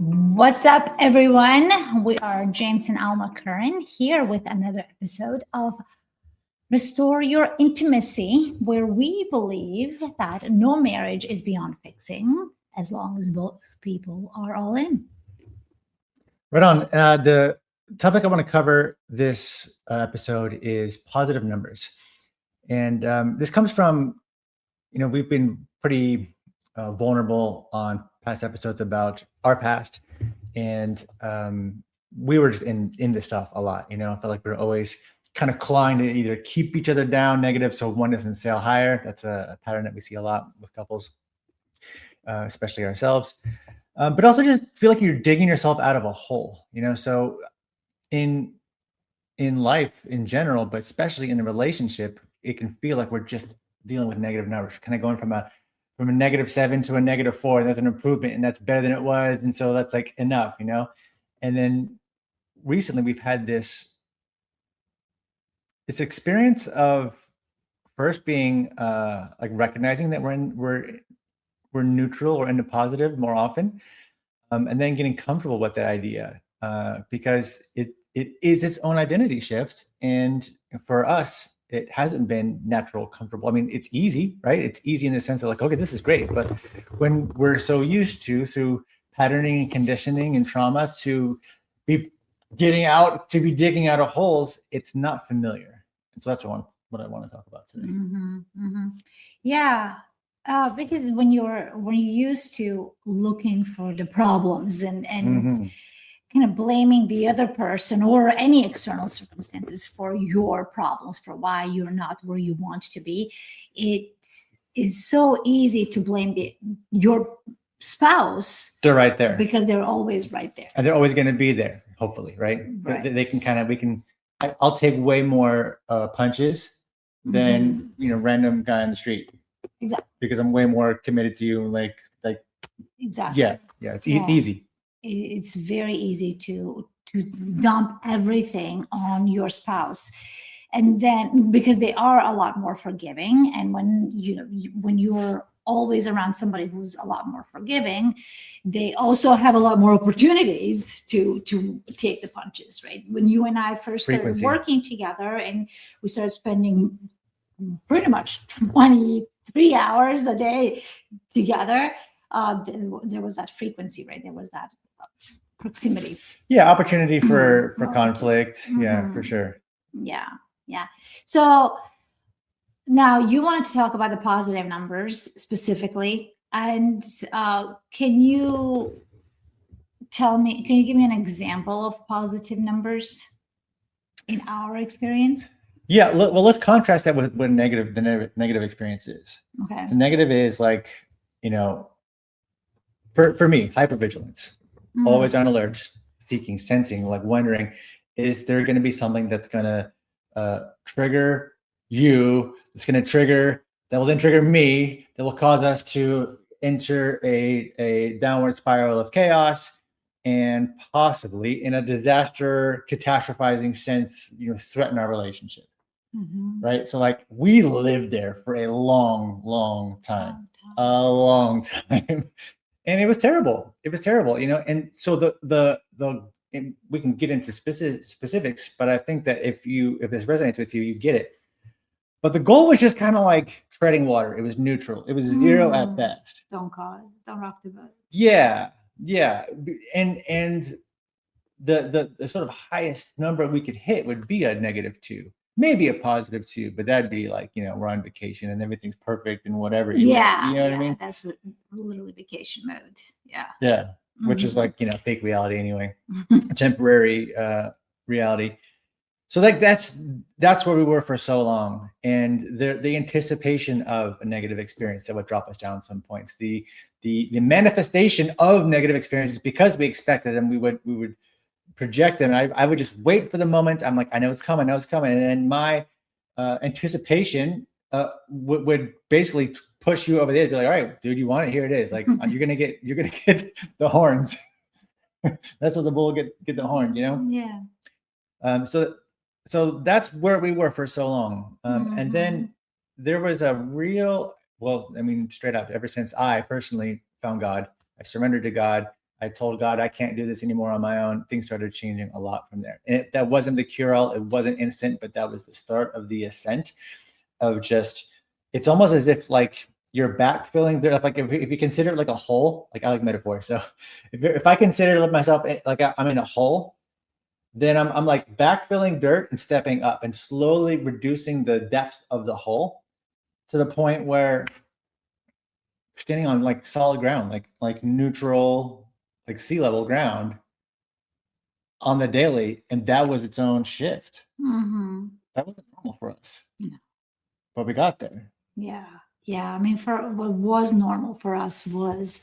What's up, everyone? We are James and Alma Curran here with another episode of Restore Your Intimacy, where we believe that no marriage is beyond fixing as long as both people are all in. Right on. The topic I want to cover this episode is positive numbers. And this comes from, we've been pretty vulnerable on past episodes about our past. And we were just in this stuff a lot, I felt like we were always kind of clawing to either keep each other down negative so one doesn't sail higher. That's a pattern that we see a lot with couples, especially ourselves. But also just feel like you're digging yourself out of a hole, so in life in general, but especially in a relationship, it can feel like we're just dealing with negative numbers, kind of going from a -7 to a -4. And that's an improvement and that's better than it was. And so that's like enough, and then recently we've had this experience of first being like recognizing that we're neutral or into positive more often, and then getting comfortable with that idea because it is its own identity shift. And for us, it hasn't been natural, comfortable. I mean, it's easy, right? It's easy in the sense of like, okay, this is great. But when we're so used to, through patterning and conditioning and trauma, to be digging out of holes, it's not familiar. And so that's what I want to talk about today. Yeah. Because when you're used to looking for the problems and kind of blaming the other person or any external circumstances for your problems, for why you're not where you want to be, it is so easy to blame your spouse. They're right there because they're always right there, and they're always going to be there. Hopefully, right? They can I'll take way more punches than random guy on the street. Exactly. Because I'm way more committed to you. Like exactly. Yeah. It's easy. It's very easy to dump everything on your spouse, and then because they are a lot more forgiving, and when you're always around somebody who's a lot more forgiving, they also have a lot more opportunities to take the punches, right? When you and I first started working together and we started spending pretty much 23 hours a day together, there was that frequency, right? There was that proximity. Yeah, opportunity for conflict. Yeah, for sure. Yeah. So now you wanted to talk about the positive numbers specifically, and can you give me an example of positive numbers in our experience? Yeah, well, let's contrast that with what the negative experience is. Okay. The negative is like, for me, hypervigilance, always on alert, seeking, sensing, like wondering, is there going to be something that's going to trigger you, that will then trigger me, that will cause us to enter a downward spiral of chaos and possibly, in a disaster, catastrophizing sense, threaten our relationship. Right? So like we lived there for a long time. And it was terrible. And so we can get into specifics, but I think that if this resonates with you, you get it. But the goal was just kind of like treading water. It was neutral. It was zero at best. Don't rock the boat. Yeah. And the sort of highest number we could hit would be a -2. Maybe a +2, but that'd be like, we're on vacation and everything's perfect and whatever. Yeah. What I mean? That's literally vacation mode. Yeah. Yeah. Which is like, fake reality anyway, temporary reality. So like that's where we were for so long. And the anticipation of a negative experience that would drop us down some points, the manifestation of negative experiences, because we expected them, we would project them. I would just wait for the moment. I'm like, I know it's coming. And then my anticipation would basically push you over the edge. Be like, all right, dude, you want it? Here it is. Like you're gonna get the horns. That's what the bull get the horns. Yeah. So that's where we were for so long. And then there was a real, straight up, ever since I personally found God, I surrendered to God. I told God I can't do this anymore on my own. Things started changing a lot from there. And that wasn't the cure-all. It wasn't instant, but that was the start of the ascent of just, it's almost as if like you're backfilling there. Like if you consider it like a hole, like I like metaphor. So if I consider myself like I'm in a hole, then I'm like backfilling dirt and stepping up and slowly reducing the depth of the hole to the point where standing on like solid ground, like neutral, like sea level ground on the daily. And that was its own shift. That wasn't normal for us. No. But we got there. Yeah. Yeah. I mean, for what was normal for us was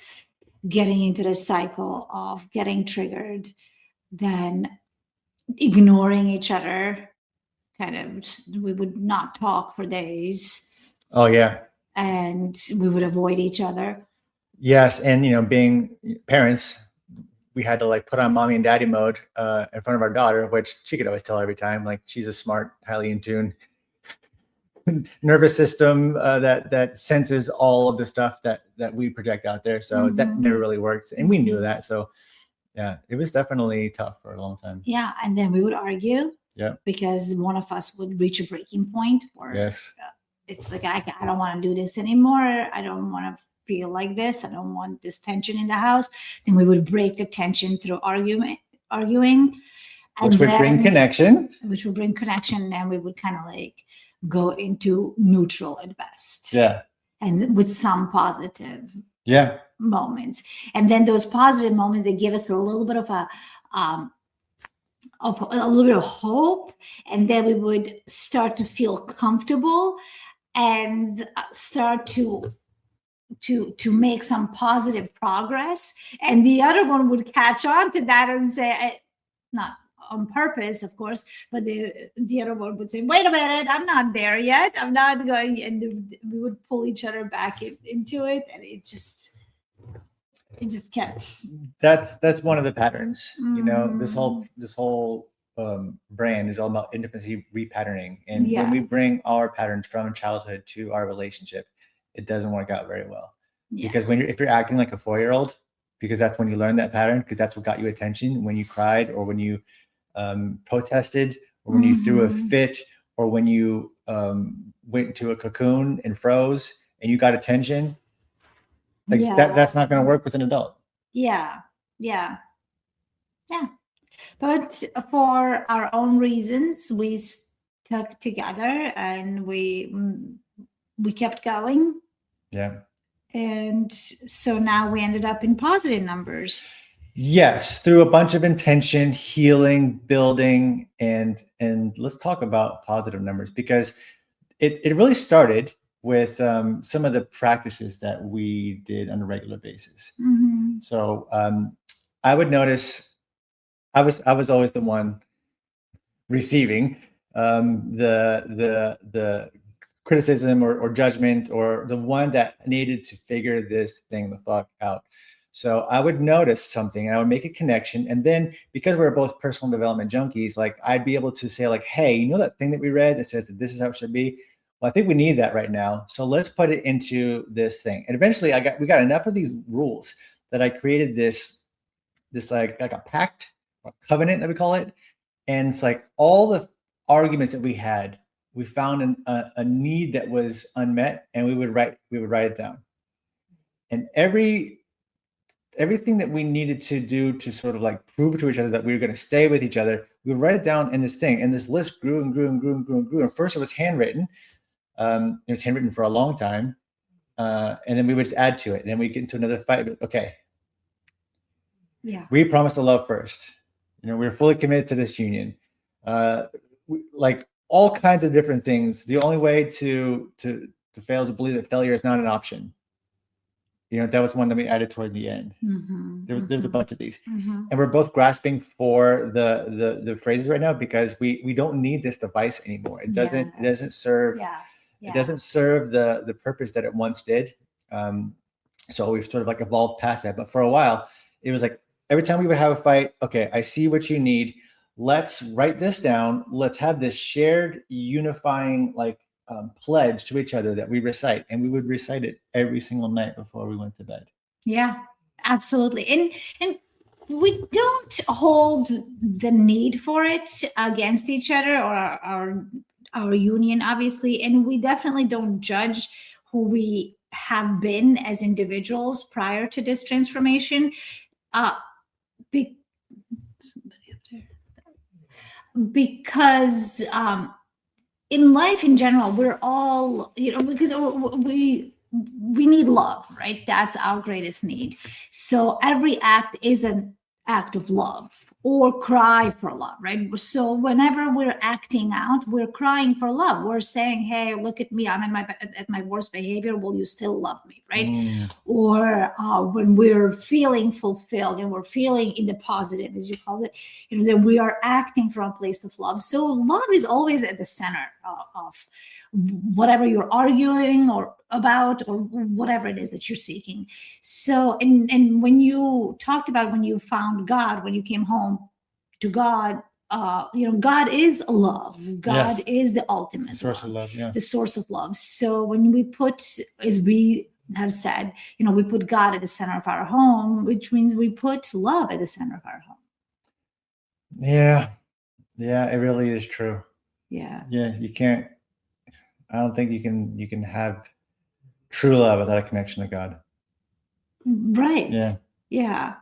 getting into the cycle of getting triggered, then ignoring each other. Kind of, we would not talk for days. Oh yeah. And we would avoid each other. Yes. And, you know, being parents, we had to like put on mommy and daddy mode in front of our daughter, which she could always tell every time. Like she's a smart, highly in tune nervous system that senses all of the stuff that we project out there. So that never really worked. And we knew that. So yeah, it was definitely tough for a long time. Yeah. And then we would argue. Yeah. Because one of us would reach a breaking point where yes. It's like, I don't want to do this anymore. I don't want to feel like this. I don't want this tension in the house. Then we would break the tension through arguing. Which would bring connection. Which would bring connection. And we would kind of like go into neutral at best. Yeah. And with some positive moments. And then those positive moments, they give us a little bit of a little bit of hope, and then we would start to feel comfortable and start to make some positive progress. And the other one would catch on to that and say, not on purpose, of course, but the other one would say, wait a minute, I'm not there yet. I'm not going. And we would pull each other back into it. And it just kept. That's one of the patterns. You know, this whole brand is all about intimacy repatterning. And when we bring our patterns from childhood to our relationship, it doesn't work out very well. Because if you're acting like a 4-year-old, because that's when you learn that pattern, because that's what got you attention when you cried, or when you protested, or when you threw a fit, or when you went into a cocoon and froze and you got attention. Like that's not going to work with an adult. Yeah. But for our own reasons, we stuck together and we kept going. Yeah. And so now we ended up in positive numbers. Yes, through a bunch of intention, healing, building, and let's talk about positive numbers, because it really started with some of the practices that we did on a regular basis. So I would notice I was always the one receiving the criticism or judgment, or the one that needed to figure this thing the fuck out. So I would notice something and I would make a connection. And then because we're both personal development junkies, like I'd be able to say like, hey, you know that thing that we read that says that this is how it should be? Well, I think we need that right now. So let's put it into this thing. And eventually we got enough of these rules that I created this like a pact, a covenant that we call it. And it's like all the arguments that we had, we found a need that was unmet, and we would write it down. And everything that we needed to do to sort of like prove to each other that we were going to stay with each other, we would write it down in this thing. And this list grew and grew and grew and grew and grew. And first it was handwritten. It was handwritten for a long time. And then we would just add to it. And then we get into another fight. Okay. Yeah. We promised to love first. You know, we're fully committed to this union. Like all kinds of different things. The only way to fail is to believe that failure is not an option. You know, that was one that we added toward the end. There's a bunch of these, and we're both grasping for the phrases right now, because we don't need this device anymore. It doesn't serve. It doesn't serve the purpose that it once did. So we've sort of like evolved past that. But for a while, it was like every time we would have a fight, okay, I see what you need. Let's write this down. Let's have this shared unifying like pledge to each other that we recite, and we would recite it every single night before we went to bed. Yeah, absolutely. And We don't hold the need for it against each other or our union, obviously, and we definitely don't judge who we have been as individuals prior to this transformation. Uh, be, somebody up there. Because in life in general, we're all, because we need love, right? That's our greatest need. So every act is an act of love or cry for love, right? So whenever we're acting out, we're crying for love. We're saying, hey, look at me, I'm at my worst behavior, will you still love me, right? Or when we're feeling fulfilled and we're feeling in the positive, as you call it, that we are acting from a place of love. So love is always at the center of whatever you're arguing or about, or whatever it is that you're seeking. So, and when you talked about when you found God, when you came home to God, God is love. God is the ultimate source of love, the source of love. So when we put, as we have said, we put God at the center of our home, which means we put love at the center of our home. Yeah, it really is true. Yeah, you can't. I don't think you can have true love without a connection to God. Right. Yeah.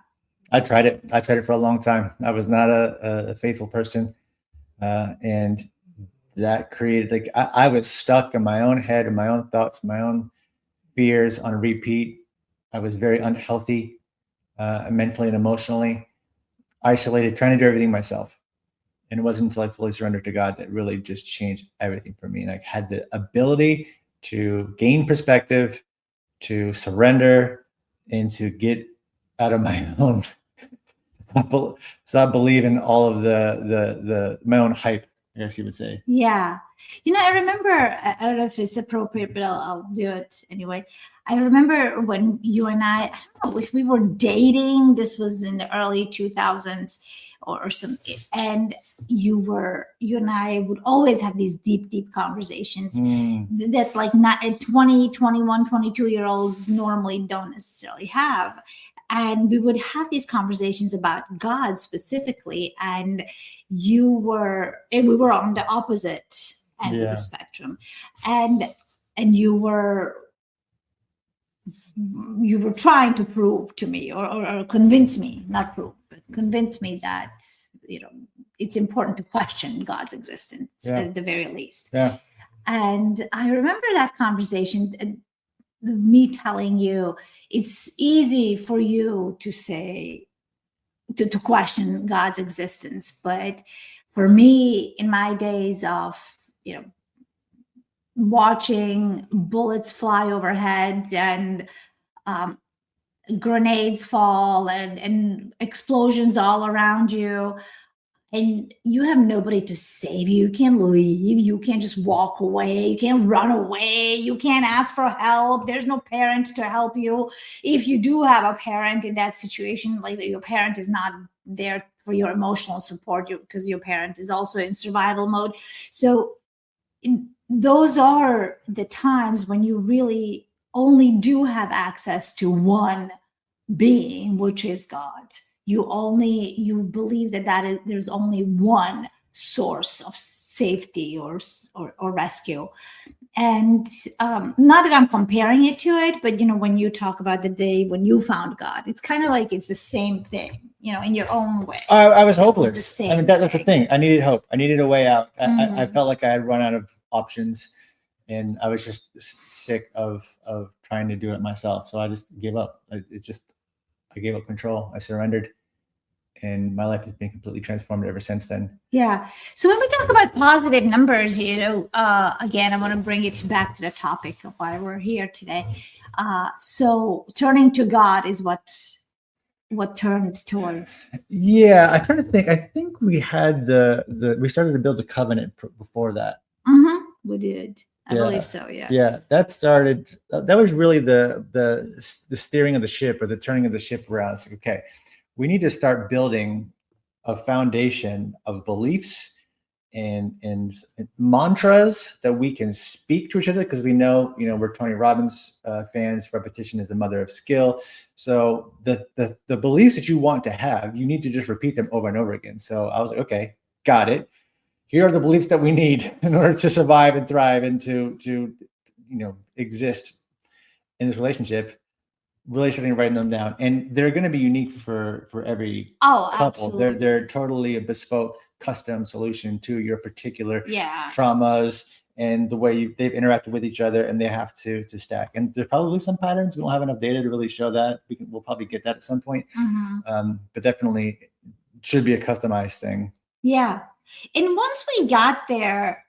I tried it for a long time. I was not a faithful person, and that created, like, I was stuck in my own head and my own thoughts, my own fears on repeat. I was very unhealthy, mentally and emotionally, isolated, trying to do everything myself. And it wasn't until I fully surrendered to God that really just changed everything for me. And I had the ability to gain perspective, to surrender, and to get out of my own, stop believing all of the my own hype, I guess you would say. Yeah. I remember, I don't know if it's appropriate, but I'll do it anyway. I remember when you and I don't know if we were dating, this was in the early 2000s or something. And you and I would always have these deep conversations that like not 20, 21, 22-year-olds normally don't necessarily have. And we would have these conversations about God specifically, and we were on the opposite ends of the spectrum, and you were trying to prove to me or convince me, not prove, but convince me that it's important to question God's existence at the very least. And I remember that conversation, me telling you it's easy for you to say to question God's existence, but for me, in my days of watching bullets fly overhead and grenades fall and explosions all around you, and you have nobody to save you. You can't leave. You can't just walk away. You can't run away. You can't ask for help. There's no parent to help you. If you do have a parent in that situation, like your parent is not there for your emotional support because your parent is also in survival mode. So those are the times when you really only do have access to one being, which is God. You believe that there's only one source of safety or rescue. And not that I'm comparing it to it, but when you talk about the day when you found God, it's kind of like it's the same thing, in your own way. I was hopeless. I mean, that's the thing. I needed hope. I needed a way out. I felt like I had run out of options, and I was just sick of trying to do it myself. So I just gave up. I gave up control. I surrendered, and my life has been completely transformed ever since then. Yeah. So when we talk about positive numbers, again, I want to bring it back to the topic of why we're here today. So turning to God is what turned towards. Yeah, I'm trying to think. I think we had we started to build a covenant before that. We did. I believe so. Yeah. Yeah, that started. That was really the steering of the ship, or the turning of the ship around. It's like, okay, we need to start building a foundation of beliefs and mantras that we can speak to each other, because we know, we're Tony Robbins fans. Repetition is the mother of skill. So the beliefs that you want to have, you need to just repeat them over and over again. So I was like, okay, got it. Here are the beliefs that we need in order to survive and thrive and to exist in this relationship. Really starting writing them down, and they're going to be unique for every couple. Absolutely. They're totally a bespoke, custom solution to your particular Yeah. traumas and the way they've interacted with each other, and they have to stack. And there's probably some patterns. We don't have enough data to really show that. We'll probably get that at some point, but definitely should be a customized thing. Yeah, and once we got there,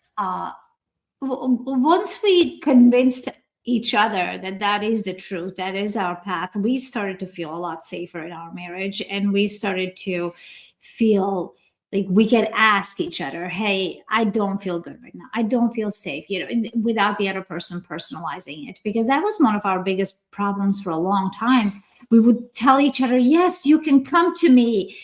once we convinced each other that that is the truth, that is our path, we started to feel a lot safer in our marriage, and we started to feel like we could ask each other, hey, I don't feel good right now, I don't feel safe, without the other person personalizing it, because that was one of our biggest problems for a long time. We would tell each other, yes, you can come to me.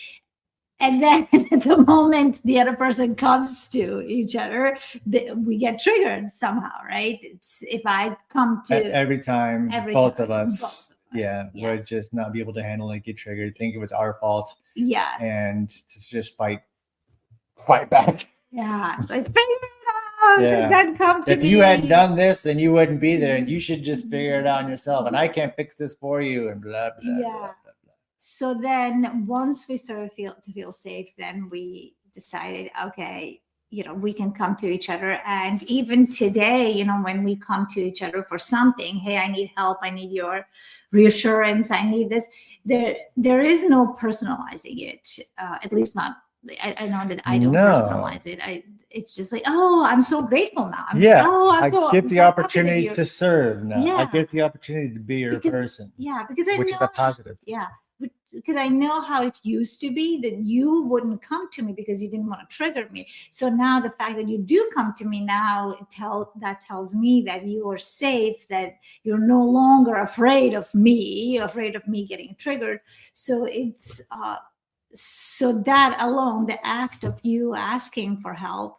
And then at the moment the other person comes to each other, we get triggered somehow, right? If I come to every time, both of us, yes. would just not be able to handle it, get triggered, think it was our fault. Yeah. And to just fight back. Yeah. It's like, figure it out. Yeah. Then come to if me. You had done this, then you wouldn't be there, and you should just figure it out yourself. And I can't fix this for you, and blah, blah, yeah. blah, blah. So then once we started to feel safe, then we decided, okay, we can come to each other. And even today, when we come to each other for something, hey, I need help, I need your reassurance, I need this, there is no personalizing it, at least not, I know that I don't personalize it. It's just like, oh, I'm so grateful now. I get the opportunity to serve now. Yeah. I get the opportunity to be your person. Yeah, because which is a positive. Yeah. Because I know how it used to be that you wouldn't come to me because you didn't want to trigger me. So now the fact that you do come to me now, that tells me that you are safe, that you're no longer afraid of me getting triggered. So it's so that alone, the act of you asking for help,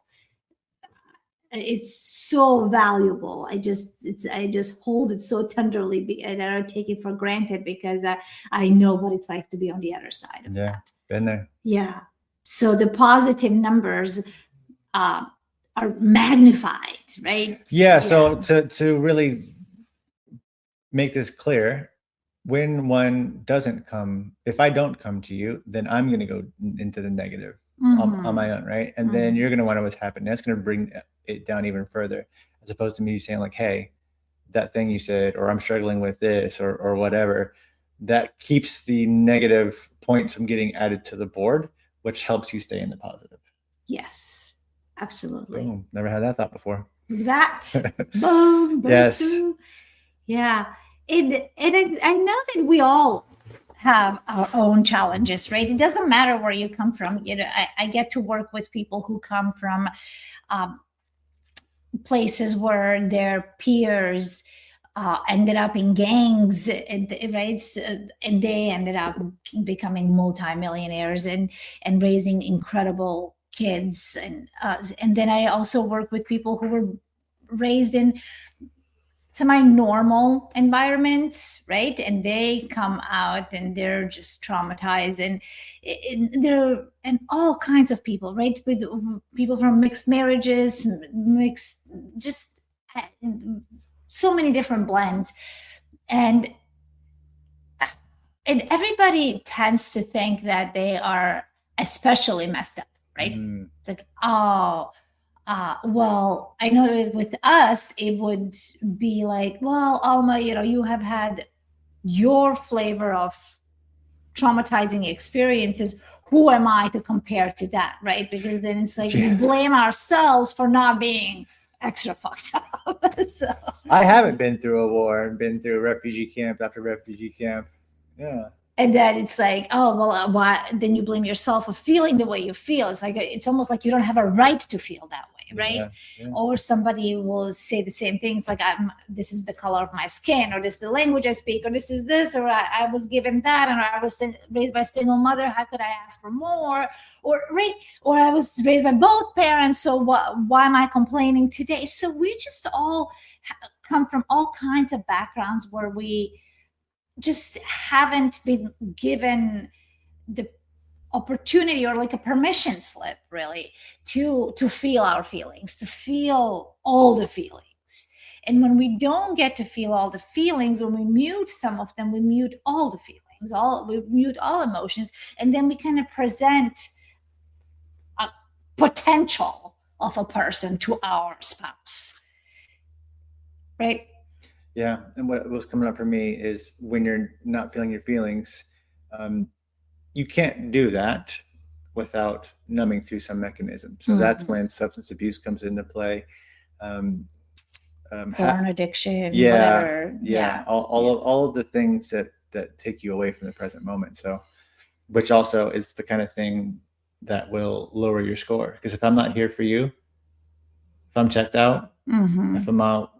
it's so valuable. I just hold it so tenderly, and I don't take it for granted, because I know what it's like to be on the other side of that. Been there. Yeah. So the positive numbers are magnified, right? Yeah. So to really make this clear, when one doesn't come, if I don't come to you, then I'm going to go into the negative on my own, right? And then you're going to wonder what's happened. That's going to bring it down even further, as opposed to me saying like, hey, that thing you said, or I'm struggling with this, or whatever. That keeps the negative points from getting added to the board, which helps you stay in the positive. Yes, absolutely. Boom. Never had that thought before. That boom. Yes. Yeah. And I know that we all have our own challenges, right? It doesn't matter where you come from. I get to work with people who come from places where their peers ended up in gangs, right? And they ended up becoming multimillionaires and raising incredible kids. And then I also work with people who were raised in semi-normal environments, right? And they come out and they're just traumatized, and all kinds of people, right? With people from mixed marriages, just so many different blends, and everybody tends to think that they are especially messed up, right? It's like, well, I know that with us, it would be like, well, Alma, you have had your flavor of traumatizing experiences. Who am I to compare to that, right? Because then it's like we blame ourselves for not being extra fucked up. So, I haven't been through a war and been through refugee camp after refugee camp. Yeah. And then it's like, oh, well, why? Then you blame yourself for feeling the way you feel. It's like, it's almost like you don't have a right to feel that way, right? Yeah. Or somebody will say the same things like, this is the color of my skin, or this is the language I speak, or this is this, or I was given that, and I was raised by a single mother, how could I ask for more? Or right, or I was raised by both parents, so why am I complaining today? So we just all come from all kinds of backgrounds where we just haven't been given the opportunity or like a permission slip, really, to feel our feelings, to feel all the feelings. And when we don't get to feel all the feelings, when we mute some of them, we mute all the feelings, we mute all emotions, and then we kind of present a potential of a person to our spouse, right? Yeah. And what was coming up for me is when you're not feeling your feelings, you can't do that without numbing through some mechanism. So that's when substance abuse comes into play. Porn addiction, yeah, whatever. yeah. All of the things that take you away from the present moment. So, which also is the kind of thing that will lower your score. Because if I'm not here for you, if I'm checked out, if I'm out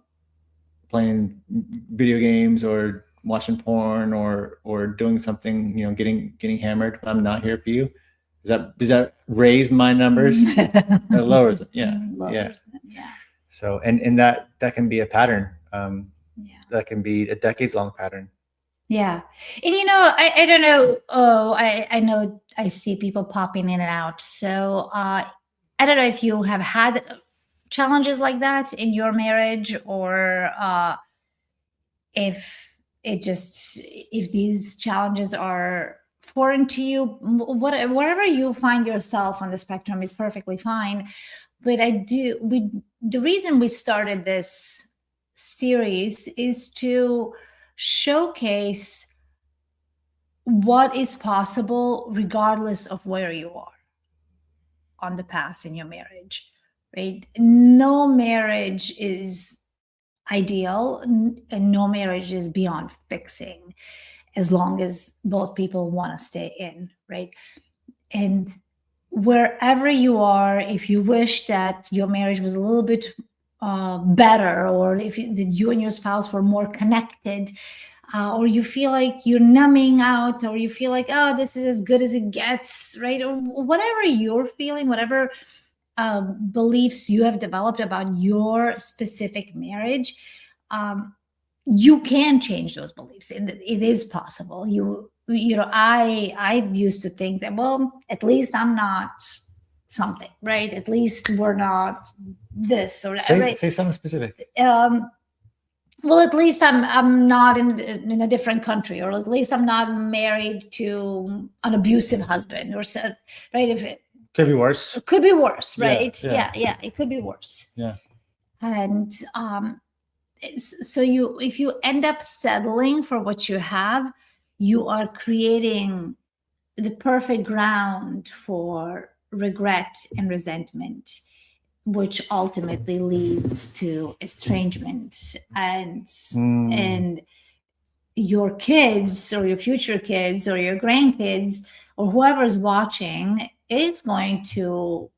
playing video games or watching porn or doing something, getting hammered, but I'm not here for you, does that raise my numbers? It lowers them. Yeah. Lowers them, yeah. So and that can be a pattern. That can be a decades-long pattern. Yeah. And I don't know. Oh, I know I see people popping in and out. So I don't know if you have had challenges like that in your marriage, or if these challenges are foreign to you. Wherever you find yourself on the spectrum is perfectly fine. But the reason we started this series is to showcase what is possible regardless of where you are on the path in your marriage, right? No marriage is ideal, and no marriage is beyond fixing, as long as both people want to stay in, right? And wherever you are, if you wish that your marriage was a little bit better, or if you and your spouse were more connected, or you feel like you're numbing out, or you feel like, oh, this is as good as it gets, right? Or whatever you're feeling, whatever beliefs you have developed about your specific marriage, you can change those beliefs. It is possible. I used to think that, well, at least I'm not something, right? At least we're not this, or say something specific. Well, at least I'm not in a different country, or at least I'm not married to an abusive husband, or so, right? If it could be worse. It could be worse, right? Yeah. It could be worse. Yeah. And so if you end up settling for what you have, you are creating the perfect ground for regret and resentment, which ultimately leads to estrangement, and your kids, or your future kids, or your grandkids, or whoever's watching is going to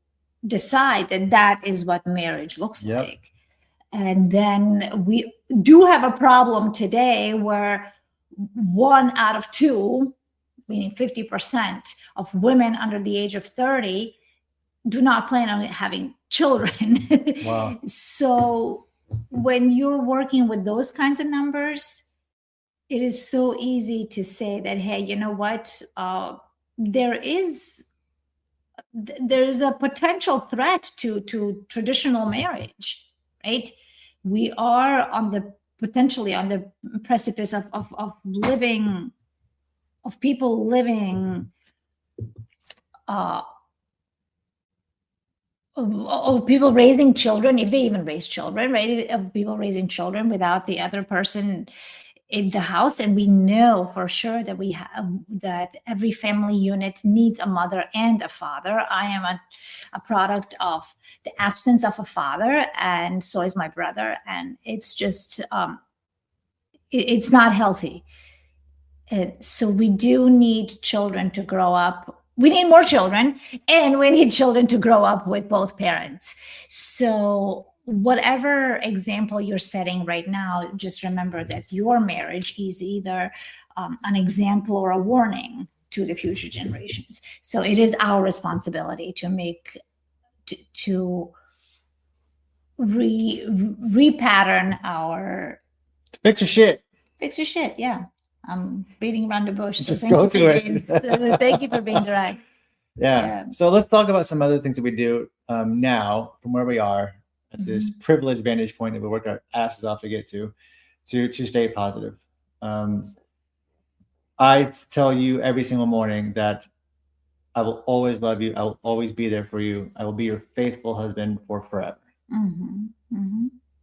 decide that is what marriage looks like. And then we do have a problem today where 1 out of 2, meaning 50% of women under the age of 30, do not plan on having children. Wow. So when you're working with those kinds of numbers, it is so easy to say that, hey, you know what? There is a potential threat to traditional marriage, right? We are potentially on the precipice of people living of people raising children, if they even raise children, right? Of people raising children without the other person in the house. And we know for sure that every family unit needs a mother and a father. I am a product of the absence of a father, and so is my brother. And it's just, it's not healthy. So we do need children to grow up we need more children, and we need children to grow up with both parents. So whatever example you're setting right now, just remember that your marriage is either an example or a warning to the future generations. So it is our responsibility to make to repattern our Fix your shit. fix your shit. Yeah, I'm beating around the bush. So Just thank go you for to it. being, so thank you for being direct. Yeah. Yeah. So let's talk about some other things that we do now from where we are at this privileged vantage point that we worked our asses off to get to stay positive. I tell you every single morning that I will always love you. I will always be there for you. I will be your faithful husband for forever.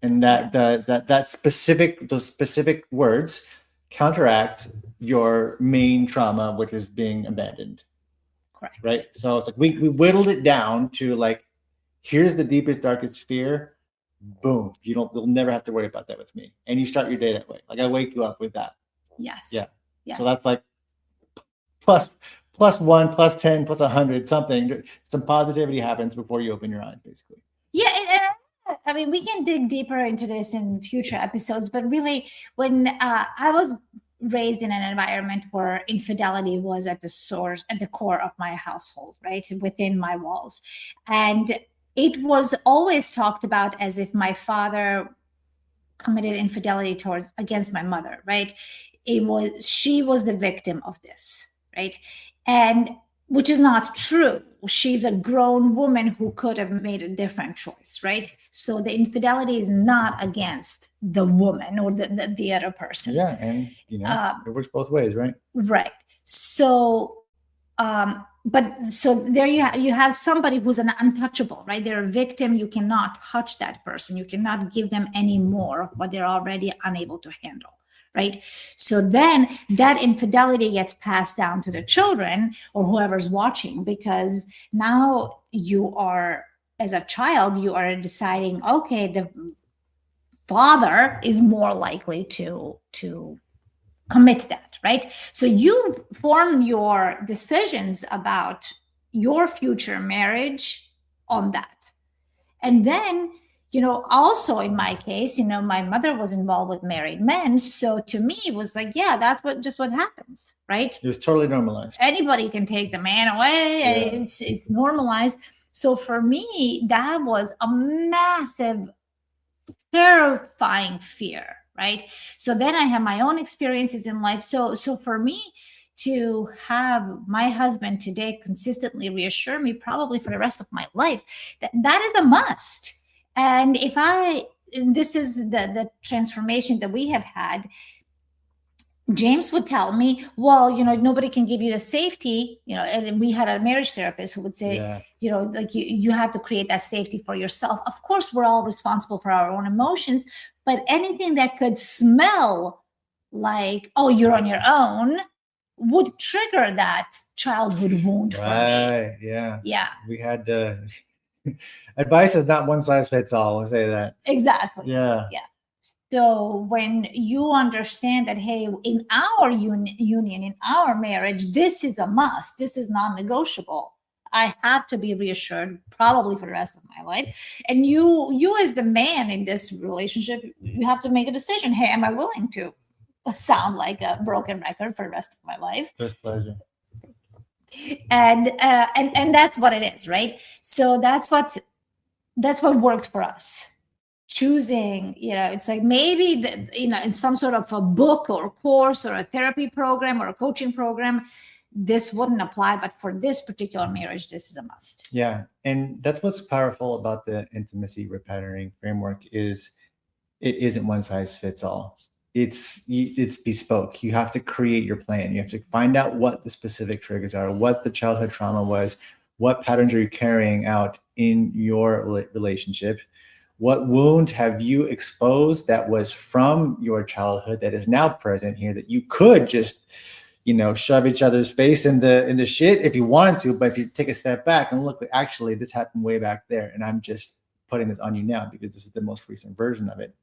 And that does those specific words counteract your main trauma, which is being abandoned. Correct. Right. So it's like we whittled it down to like, here's the deepest, darkest fear. Boom. You'll never have to worry about that with me. And you start your day that way. Like I wake you up with that. Yes. Yeah. Yes. So that's like plus 1, plus 10, plus 100, something. Some positivity happens before you open your eyes, basically. Yeah. And I mean, we can dig deeper into this in future episodes, but really, when I was raised in an environment where infidelity was at the core of my household, right, within my walls, and it was always talked about as if my father committed infidelity against my mother, right? She was the victim of this, right? And which is not true. She's a grown woman who could have made a different choice, right? So the infidelity is not against the woman or the other person. Yeah, and it works both ways, right? Right. So but so there you have somebody who's an untouchable, right? They're a victim. You cannot touch that person. You cannot give them any more of what they're already unable to handle, right? So then that infidelity gets passed down to the children or whoever's watching, because now you are, as a child, you are deciding, okay, the father is more likely to commit that, right? So you form your decisions about your future marriage on that. And then, also in my case, my mother was involved with married men. So to me, it was like, yeah, that's what happens, right? It was totally normalized. Anybody can take the man away. Yeah. It's normalized. So for me, that was a massive, terrifying fear. Right. So then I have my own experiences in life. So for me to have my husband today consistently reassure me, probably for the rest of my life, that is a must. And this is the transformation that we have had. James would tell me, well, nobody can give you the safety, and we had a marriage therapist who would say, like you have to create that safety for yourself. Of course, we're all responsible for our own emotions, but anything that could smell like, oh, you're on your own, would trigger that childhood wound for me. Yeah. Yeah. We had advice is not one size fits all. I'll say that. Exactly. Yeah. Yeah. So when you understand that, hey, in our union, in our marriage, this is a must, this is non-negotiable. I have to be reassured probably for the rest of my life. And you as the man in this relationship, you have to make a decision. Hey, am I willing to sound like a broken record for the rest of my life? With pleasure. And that's what it is, right? So that's what worked for us. Choosing, it's like maybe in some sort of a book or course or a therapy program or a coaching program, this wouldn't apply, but for this particular marriage, this is a must. Yeah. And that's what's powerful about the intimacy repatterning framework is it isn't one size fits all. It's bespoke. You have to create your plan. You have to find out what the specific triggers are, what the childhood trauma was, what patterns are you carrying out in your relationship. What wound have you exposed that was from your childhood that is now present here that you could just, shove each other's face in the shit if you wanted to, but if you take a step back and look, actually, this happened way back there, and I'm just putting this on you now because this is the most recent version of it.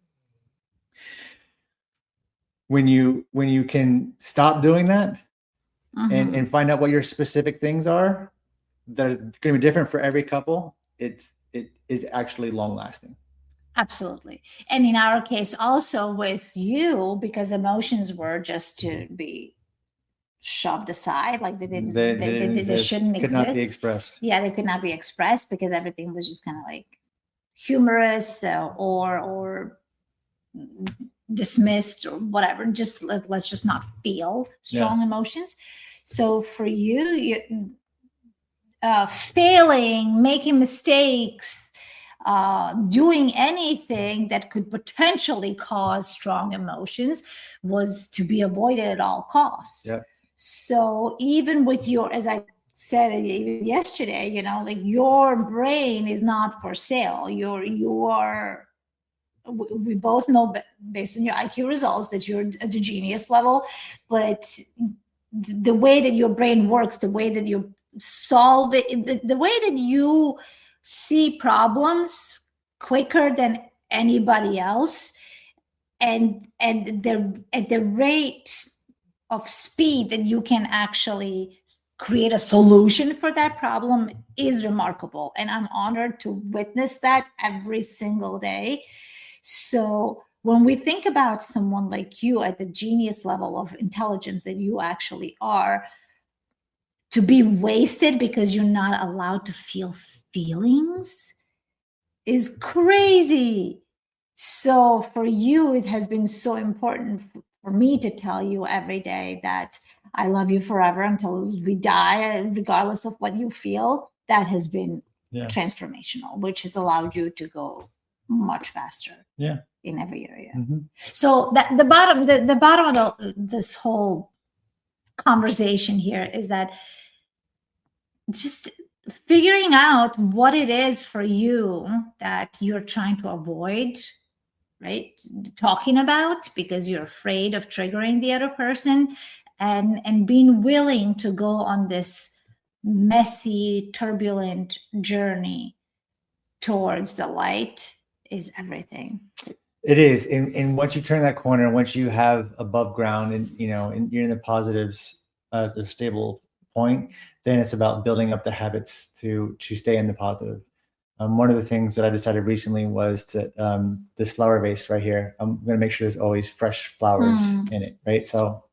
When you can stop doing that, and find out what your specific things are that are going to be different for every couple, it is actually long lasting. Absolutely. And in our case, also with you, because emotions were just to be shoved aside, like they shouldn't could not be exist. expressed. Yeah, they could not be expressed because everything was just kind of like humorous or dismissed or whatever. Just let's just not feel strong emotions. So for you, failing, making mistakes, doing anything that could potentially cause strong emotions was to be avoided at all costs. Yeah. So even with your, as I said yesterday, you know, like your brain is not for sale. We both know based on your IQ results that you're at the genius level, but the way that your brain works, the way that you solve it, the way that you see problems quicker than anybody else, and at the rate of speed that you can actually create a solution for that problem is remarkable. And I'm honored to witness that every single day. So when we think about someone like you at the genius level of intelligence that you actually are, to be wasted because you're not allowed to feel feelings is crazy. So for you, it has been so important for me to tell you every day that I love you forever until we die, regardless of what you feel. That has been transformational, which has allowed you to go much faster in every area. So that the bottom of this whole conversation here is that just figuring out what it is for you that you're trying to avoid, right? Talking about because you're afraid of triggering the other person, and being willing to go on this messy, turbulent journey towards the light is everything. It is. And once you turn that corner, once you have above ground and, you know, and you're in the positives as a stable point, then it's about building up the habits to stay in the positive. One of the things that I decided recently was that this flower vase right here, I'm going to make sure there's always fresh flowers in it, right? So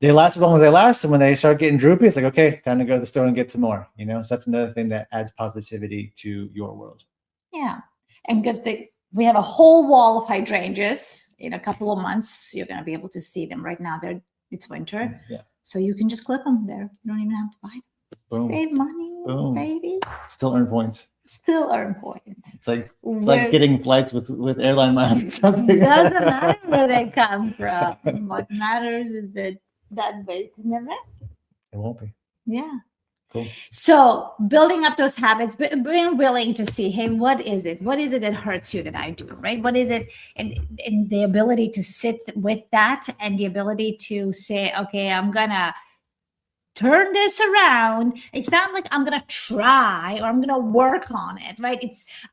they last as long as they last. And when they start getting droopy, it's like, okay, time to go to the store and get some more, you know? So that's another thing that adds positivity to your world. Yeah. And good thing we have a whole wall of hydrangeas. In a couple of months, you're going to be able to see them. Right now, it's winter. Yeah. So you can just clip them there. You don't even have to buy them. Boom. Save money, baby. Still earn points. Still earn points. It's like getting flights with airline miles or something. Doesn't matter where they come from. What matters is that base is never. It won't be. Yeah. Cool. So building up those habits, being willing to see, hey, what is it? What is it that hurts you that I do, right? What is it? And the ability to sit with that and the ability to say, okay, I'm going to turn this around. It's not like I'm going to try or I'm going to work on it, right?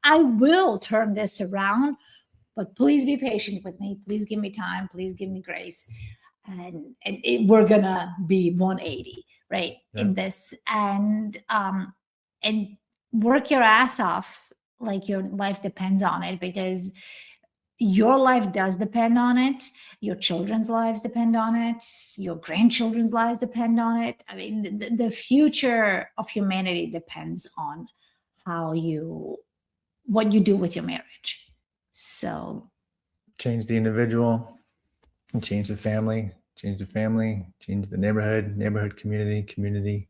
I will turn this around, but please be patient with me. Please give me time. Please give me grace. And we're going to be 180. Right in this, and work your ass off like your life depends on it, because your life does depend on it. Your children's lives depend on it. Your grandchildren's lives depend on it. I mean, the future of humanity depends on what you do with your marriage. So change the individual and change the family. Change the family, change the neighborhood, community,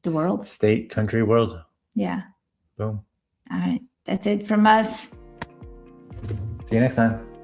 the world, state, country, world. Yeah. Boom. All right. That's it from us. See you next time.